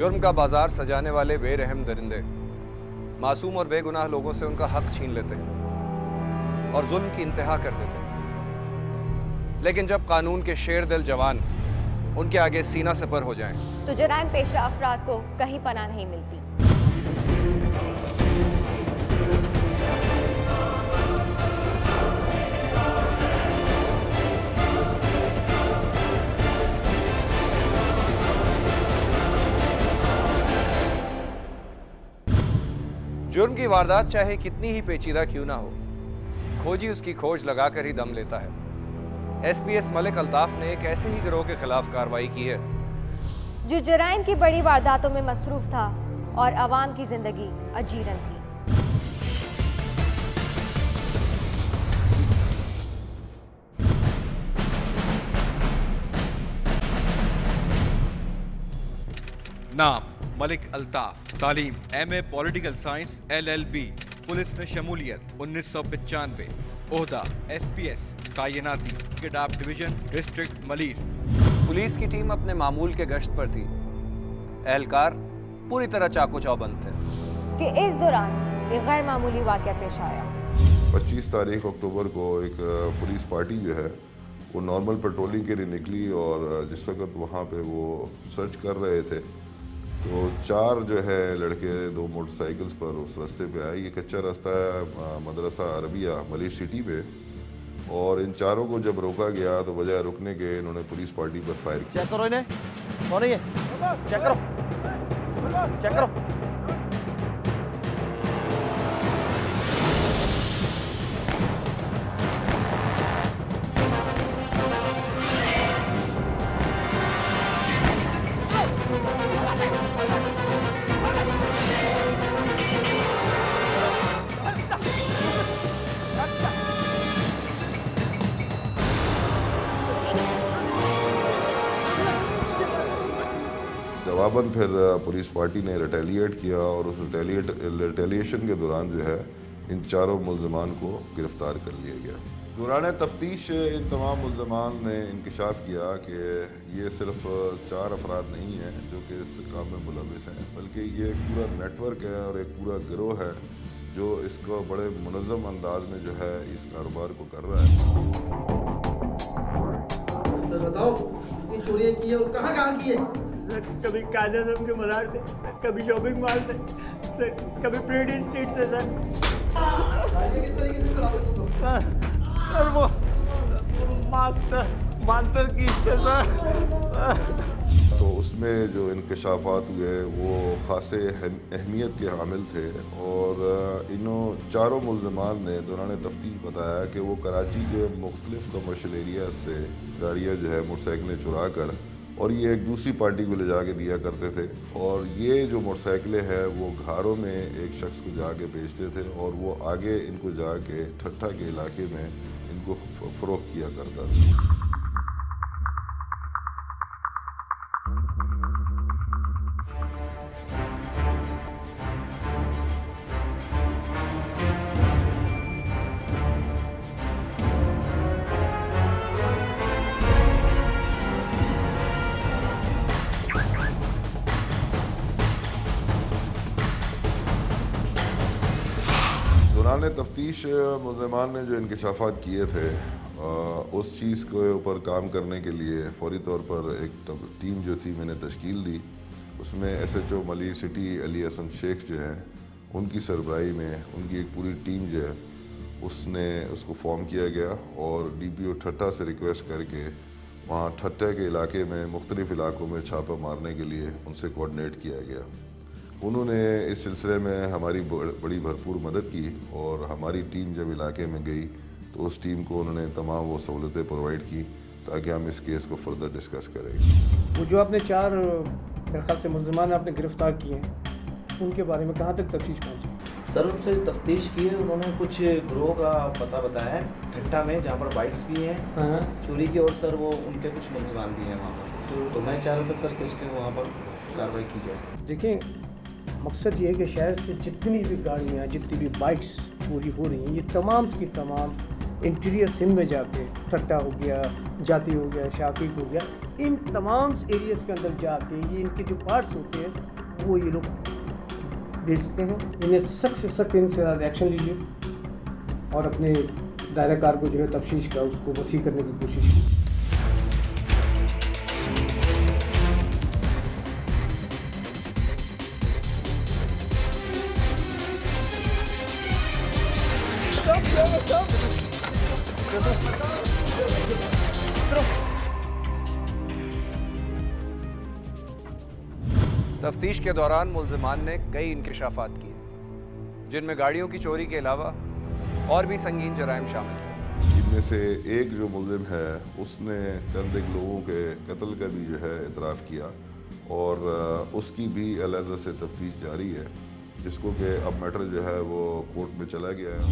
जुर्म का बाजार सजाने वाले बेरहम दरिंदे मासूम और बेगुनाह लोगों से उनका हक छीन लेते हैं और जुल्म की इंतहा कर देते हैं। लेकिन जब कानून के शेर दिल जवान उनके आगे सीना सपर हो जाएं, तो जराइम पेशा अफराद को कहीं पनाह नहीं मिलती। जुर्म की वारदात चाहे कितनी ही पेचीदा क्यों ना हो, खोजी उसकी खोज लगाकर ही दम लेता है। एसपीएस मलिक अल्ताफ ने एक ऐसे ही गिरोह के खिलाफ कार्रवाई की है जो जराइम की बड़ी वारदातों में मसरूफ था और अवाम की जिंदगी अजीरन थी। नाम मलिक अल्ताफ, तालीम MA political science LLB, police में शमूलियत 1995, ओहदा SPS तैनाती किडाप डिवीजन डिस्ट्रिक्ट मलीर। पुलिस की टीम अपने मामूल के गश्त पर थी। एहलकार पूरी तरह चाको चौबंद थे कि इस दौरान एक गैर मामूली वाक़या पेश आया। 25 तारीख अक्टूबर को एक पुलिस पार्टी जो है वो नॉर्मल पेट्रोलिंग के लिए निकली और जिस वक्त वहाँ पे वो सर्च कर रहे थे तो 4 जो है लड़के 2 मोटरसाइकिल्स पर उस रास्ते पे आए। ये कच्चा रास्ता है मदरसा अरबिया मलिर सिटी में, और इन चारों को जब रोका गया तो बजाय रुकने के इन्होंने पुलिस पार्टी पर फायर किया। चेक करो इन्हें, कौन है ये? चेक करो, चेक करो। जवाबन फिर पुलिस पार्टी ने रिटेलिएट किया और उस रिटेलिएशन के दौरान जो है इन चारों मुल्ज़मान को गिरफ्तार कर लिया गया। दौरान तफ्तीश इन तमाम मुल्ज़मान ने इंकशाफ किया कि ये सिर्फ 4 अफराद नहीं हैं जो कि इस काम में मुलविस हैं, बल्कि ये एक पूरा नेटवर्क है और एक पूरा गिरोह है जो इसको बड़े मुनज़्ज़म अंदाज में जो है इस कारोबार को कर रहा है। सर बताओ, ये चोरियाँ की है और कहाँ की है? सर कभी कायद आज़म के मज़ार से, कभी शॉपिंग मॉल से, सर कभी प्रेडी स्ट्रीट से सर। किस तरीके से चलाते हो? सर वो मास्टर की से सर। तो उसमें जो इंकशाफात हुए वो ख़ासे अहमियत के हामिल थे और इन्हों चारों मुल्ज़मान ने दौरान तफ्तीश बताया कि वो कराची के मुख्तलिफ़ कमर्शल एरियाज से गाड़ियाँ जो है मोटरसाइकिलें चुरा कर और ये एक दूसरी पार्टी को ले जाके दिया करते थे, और ये जो मोटरसाइकिलें हैं वो घरों में एक शख्स को जाके बेचते थे और वो आगे इनको जाके ठट्ठा के इलाके में इनको फ़रोख्त किया करता था। दौरान तफ्तीश मुल्ज़मान ने जो इंकशाफात किए थे उस चीज़ के ऊपर काम करने के लिए फौरी तौर पर एक टीम जो थी मैंने तश्कील दी। उसमें SHO मलिर सिटी अली हसन शेख जो हैं उनकी सरबराही में उनकी एक पूरी टीम जो है उसको फॉर्म किया गया और DPO ठट्ठा से रिक्वेस्ट करके वहाँ ठट्ठा के इलाके में मुख्तलिफ़ इलाकों में छापा मारने के लिए उनसे कोऑर्डिनेट किया गया। उन्होंने इस सिलसिले में हमारी बड़ी भरपूर मदद की और हमारी टीम जब इलाके में गई तो उस टीम को उन्होंने तमाम वो सहूलतें प्रोवाइड की ताकि हम इस केस को फर्दर डिस्कस करें। वो जो आपने 4 मेरे ख्याल से मुल्ज़मान आपने गिरफ्तार किए हैं उनके बारे में कहाँ तक तफ्तीश पहुँची? सर उनसे तफ्तीश की है, उन्होंने कुछ गिरोह का पता बताया है ठट्ठा में जहाँ पर बाइक्स भी हैं चोरी की, और सर वो उनके कुछ मुल्ज़मान भी हैं वहाँ पर। तो मैं चाह रहा था सर कि उसके वहाँ पर कार्रवाई की जाए। देखिए मकसद ये है कि शहर से जितनी भी गाड़ियाँ जितनी भी बाइक्स चोरी हो रही हैं ये तमाम की तमाम इंटीरियर सिंध में जाके ठट्टा हो गया, जाती हो गया, शाकिब हो गया, इन तमाम एरियाज़ के अंदर जाके ये इनके जो पार्ट्स होते हैं वो ये लोग बेचते हैं। इन्हें सख्त से सख्त इनसे एक्शन लीजिए और अपने दायरा कार को जो है तफ्तीश का उसको वसी करने की कोशिश की। तफ्तीश के दौरान मुल्ज़िमान ने कई इंकिशाफात किए, जिनमें गाड़ियों की चोरी के अलावा और भी संगीन जराइम शामिल थे। इनमें से एक जो मुल्ज़िम है उसने चंद एक लोगों के कत्ल का भी जो है इतराफ़ किया और उसकी भी अलग से तफ्तीश जारी है, जिसको कि अब मैटर जो है वो कोर्ट में चला गया है।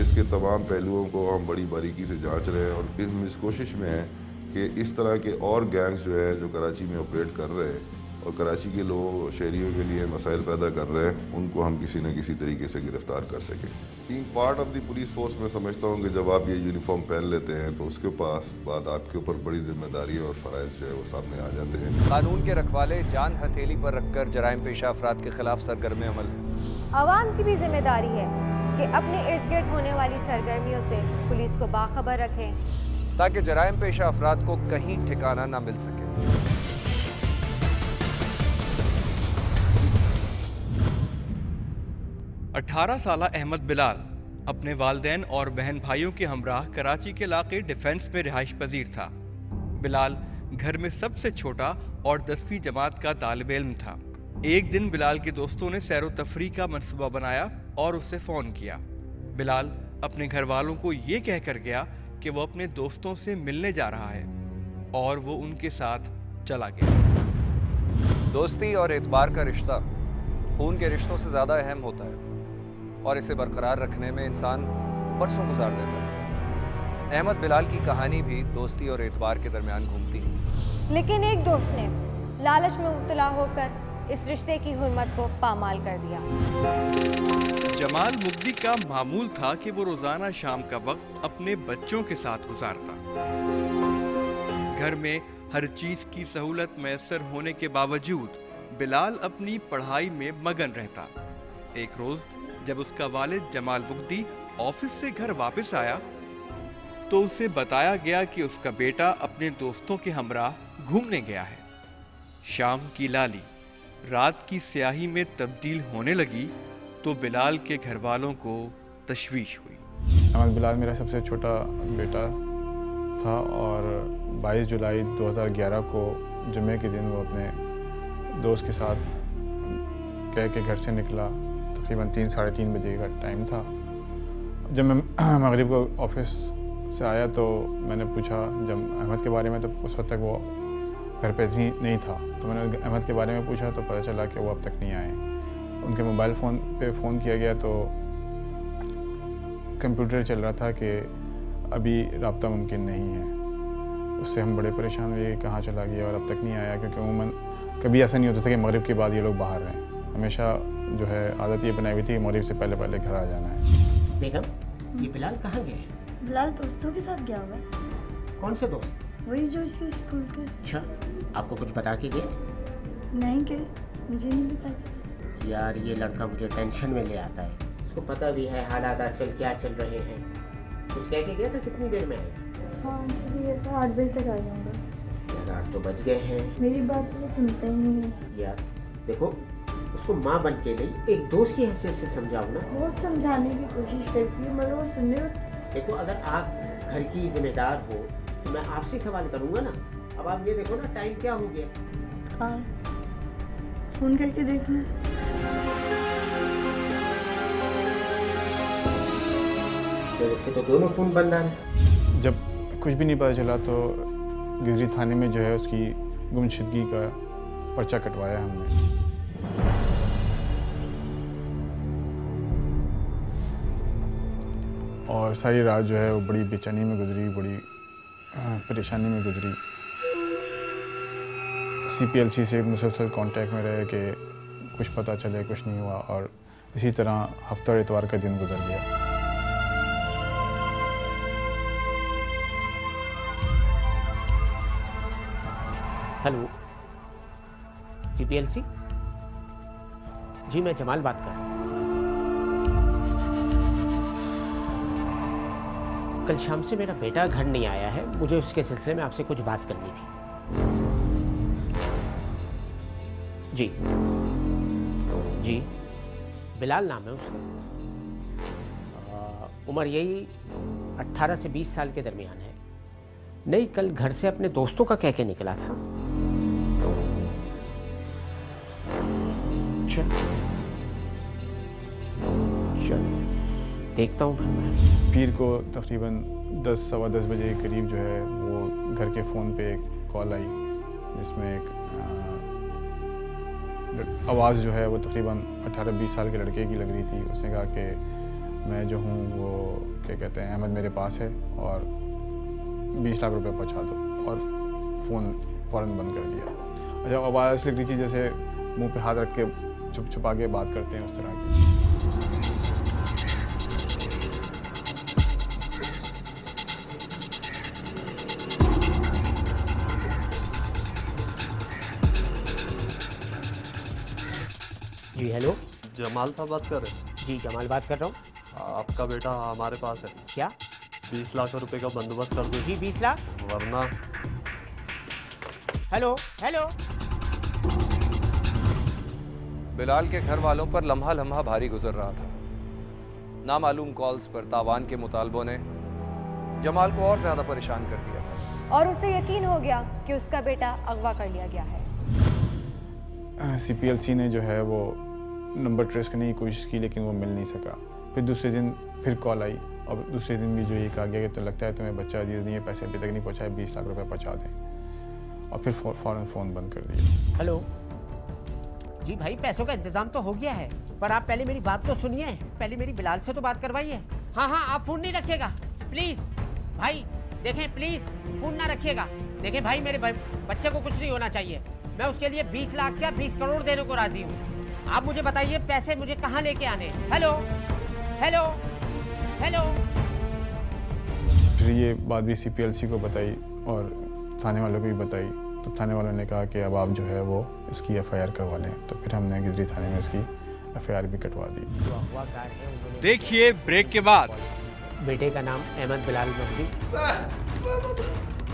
इसके तमाम पहलुओं को हम बड़ी बारीकी से जांच रहे हैं और हम इस कोशिश में हैं कि इस तरह के और गैंग्स जो है जो कराची में ऑपरेट कर रहे हैं और कराची के लोग शहरियों के लिए मसाइल पैदा कर रहे हैं, उनको हम किसी न किसी तरीके से गिरफ्तार कर सकें। Being part of the police force में समझता हूँ कि जब आप ये यूनिफॉर्म पहन लेते हैं तो उसके बाद आपके ऊपर बड़ी जिम्मेदारी और फ़राइज़ जो है वो सामने आ जाते हैं। कानून के रखवाले जान हथेली पर रखकर जराइम पेशा अफराद के खिलाफ सरगर्म अमल है। आवाम की भी जिम्मेदारी है कि अपने इर्द गिर्द होने वाली सरगर्मियों से पुलिस को बाखबर रखें, ताकि जराइम पेशा अफराद को कहीं ठिकाना ना मिल सके। 18 साला अहमद बिलाल अपने वालिदैन और बहन भाइयों के हमराह कराची के इलाके डिफेंस में रिहाइश पजीर था। बिलाल घर में सबसे छोटा और 10वीं जमात का तालिब इल्म था। एक दिन बिलाल के दोस्तों ने सैरो तफरी का मनसूबा बनाया और उससे फ़ोन किया। बिलाल अपने घर वालों को ये कहकर गया कि वो अपने दोस्तों से मिलने जा रहा है और वो उनके साथ चला गया। दोस्ती और एतबार का रिश्ता खून के रिश्तों से ज़्यादा अहम होता है और इसे बरकरार रखने में इंसान बरसों गुजार देता है। अहमद बिलाल की कहानी भी दोस्ती और एतबार के दरमियान घूमती है। लेकिन एक दोस्त ने लालच में मुब्तला होकर इस रिश्ते की हुर्मत को पामाल कर दिया। जमाल मुगदी का मामूल था कि वो रोजाना शाम का वक्त अपने बच्चों के साथ गुजारता। घर में हर चीज की सहूलत मैसर होने के बावजूद बिलाल अपनी पढ़ाई में मगन रहता। एक रोज जब उसका वालिद जमाल मुगदी ऑफिस से घर वापस आया तो उसे बताया गया कि उसका बेटा अपने दोस्तों के हमराह घूमने गया है। शाम की लाली रात की स्याही में तब्दील होने लगी तो बिलाल के घर वालों को तशवीश हुई। अहमद बिलाल मेरा सबसे छोटा बेटा था और 22 जुलाई 2011 को जुमे के दिन वो अपने दोस्त के साथ कह के घर से निकला। तकरीबन 3 साढ़े 3 बजे का टाइम था। जब मैं मगरिब को ऑफिस से आया तो मैंने पूछा जब अहमद के बारे में, तो उस वक्त तक वो घर पे नहीं था। तो मैंने अहमद के बारे में पूछा तो पता चला कि वो अब तक नहीं आए। उनके मोबाइल फ़ोन पे फ़ोन किया गया तो कंप्यूटर चल रहा था कि अभी रब्ता मुमकिन नहीं है। उससे हम बड़े परेशान हुए कहाँ चला गया और अब तक नहीं आया, क्योंकि अमूमन कभी ऐसा नहीं होता था कि मगरिब के बाद ये लोग बाहर रहें। हमेशा जो है आदत ये बनाई हुई थी कि मगरिब से पहले पहले घर आ जाना है। बेगम, ये बिलाल कहाँ गए? बिलाल दोस्तों के साथ गया हुआ है। कौन से दोस्त? वही जो इसके स्कूल के। अच्छा, आपको कुछ बता के गए? नहीं के, मुझे नहीं बताया। यार ये लड़का मुझे टेंशन में ले आता है। इसको पता भी है हालात आजकल क्या चल रहे हैं। कुछ कह के गया था कितनी देर में आए? हाँ, ये तो 8 बजे तक आ जाऊँगा। यार 8 तो बज गए हैं। मेरी बात तो सुनता ही नहीं है। यार देखो, उसको माँ बन के नहीं एक दोस्त की हैसियत से समझाओ ना। वो समझाने की कोशिश करती है मगर वो सुनने में। देखो, अगर आप घर की जिम्मेदार हो तो मैं आपसे सवाल करूँगा ना। अब आप ये देखो ना, टाइम क्या हो गया। हाँ, फोन करके देखना। तो इसके तो दोनों फ़ोन बंद आ रहे। जब कुछ भी नहीं पता चला तो गिजरी थाने में जो है उसकी गुमशुदगी का पर्चा कटवाया हमने। और सारी रात जो है वो बड़ी बेचैनी में गुजरी, बड़ी परेशानी में गुजरी। CPLC से मुसलसल कांटेक्ट में रहे कि कुछ पता चले, कुछ नहीं हुआ, और इसी तरह हफ्ता और इतवार का दिन गुजर गया। हेलो, CPLC जी, मैं जमाल बात कर रहा हूँ। कल शाम से मेरा बेटा घर नहीं आया है, मुझे उसके सिलसिले में आपसे कुछ बात करनी थी। जी जी, बिलाल नाम है उसका, उम्र यही 18 से 20 साल के दरमियान है। नहीं, कल घर से अपने दोस्तों का कह के निकला था। चल देखता हूँ। पीर को तकरीबन 10 सवा 10 बजे के करीब जो है वो घर के फ़ोन पे एक कॉल आई, जिसमें एक आवाज़ जो है वो तकरीबन 18-20 साल के लड़के की लग रही थी। उसने कहा कि मैं जो हूँ वो क्या कहते हैं अहमद मेरे पास है और 20 लाख रुपए पहुँचा दो, और फ़ोन फ़ौरन बंद कर दिया। अच्छा, आवाज़ लग रही थी जैसे मुंह पे हाथ रख के छुप छुपा के बात करते हैं, उस तरह की। जी हेलो, जमाल साहब बात कर रहे हैं? जी जमाल बात कर रहा हूँ। आपका बेटा हमारे पास है। क्या? 20 लाख रुपए का बंदोबस्त कर दो। जी 20 लाख? वरना। Hello hello. बिलाल के घर वालों पर लम्हा लम्हा भारी गुजर रहा था। नामालूम कॉल्स पर तावान के मुतालबों ने जमाल को और ज्यादा परेशान कर दिया था, और उसे यकीन हो गया कि उसका बेटा अगवा कर लिया गया है। CPLC ने जो है वो नंबर ट्रेस करने की कोशिश की, लेकिन वो मिल नहीं सका। फिर दूसरे दिन फिर कॉल आई, और दूसरे दिन भी जो ये कहा गया कि तो लगता है तुम्हें बच्चा अजीज नहीं है, पैसे अभी तक नहीं पहुँचाए, 20 लाख रुपए पहुँचा दें, और फिर फ़ौरन फ़ोन बंद कर दिया। हेलो जी भाई, पैसों का इंतजाम तो हो गया है, पर आप पहले मेरी बात तो सुनिए, पहले मेरी बिलाल से तो बात करवाइए। हाँ हाँ, आप फ़ोन नहीं रखिएगा प्लीज़ भाई। देखें प्लीज़, फ़ोन ना रखिएगा। देखें भाई, मेरे बच्चे को कुछ नहीं होना चाहिए। मैं उसके लिए 20 लाख क्या 20 करोड़ देने को राजी हूँ। आप मुझे बताइए पैसे मुझे कहाँ लेके आने। Hello hello hello. फिर ये बात भी CPLC को बताई और थाने वालों को भी बताई, तो थाने वालों ने कहा कि अब आप जो है वो इसकी FIR करवा लें। तो फिर हमने गिजरी थाने में इसकी FIR भी कटवा दी। देखिए ब्रेक के बाद। बेटे का नाम अहमद बिलाल मकदी।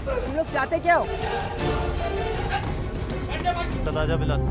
तुम लोग चाहते क्या हो? चला जा बिलाल।